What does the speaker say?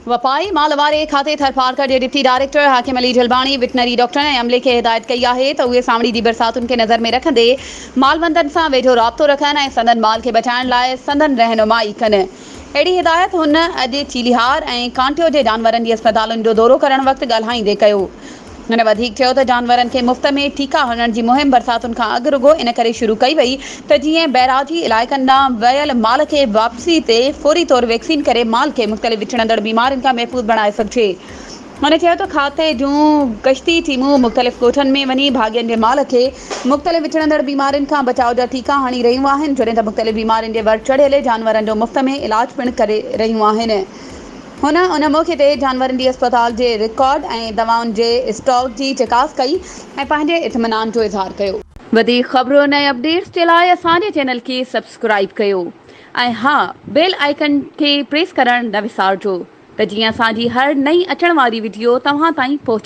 वफाई माल वारे खाते थरपारकर जे डिप्टी डायरेक्टर हाकिम अली जलबाणी वेटनरी डॉक्टर ऐं अमले खे हिदायत कई आहे त उहे सावणी जी बरसातुनि खे नज़र में रखंदे मालवंदनि सां वेझो राब्तो रखनि ऐं संदन माल खे बचाइण लाइ संदन रहनुमाई कनि। अहिड़ी हिदायत हुन अॼु चीलिहार ऐं कांटियो जे जानवरनि जी अस्पतालुनि जो दौरो करण वक़्तु ॻाल्हाईंदे कयो। हुन वधीक चयो त जानवरनि खे मुफ़्त में टीका हणण जी मुहिम बरसातुनि खां अॻु रुॻो इन करे शुरू कई वई त जीअं बैराजी इलाइक़नि ॾांहुं वियल माल खे वापसी ते फौरी तौरु वैक्सीन करे माल खे मुख़्तलिफ़ विछड़ंदड़ बीमारियुनि खां महफ़ूज़ बणाए सघिजे। हुन चयो त खाते जूं गश्ती टीमूं मुख़्तलिफ़ ॻोठनि में वञी भाॻियनि जे माल खे मुख़्तलिफ़ विछड़ंदड़ बीमारियुनि खां बचाव जा टीका हणी रहियूं आहिनि, जॾहिं त मुख़्तलिफ़ बीमारियुनि जे वर चढ़ियल जानवरनि जो मुफ़्त में इलाज पिणु करे रहियूं आहिनि। हुन उन मौक़े ते जानवरनि जी अस्पताल जे रिकॉर्ड ऐं दवाउनि जे स्टॉक जी चकास कई ऐं पंहिंजे इत्मिनान जो इज़हार कयो। वधीक ख़बरुनि ऐं अपडेट्स जे लाइ असांजे चैनल खे सब्सक्राइब कयो ऐं हा, बेल आइकन खे प्रेस करणु न विसारिजो त जीअं असांजी हर नई अचण वारी वीडियो तव्हां ताईं पहुची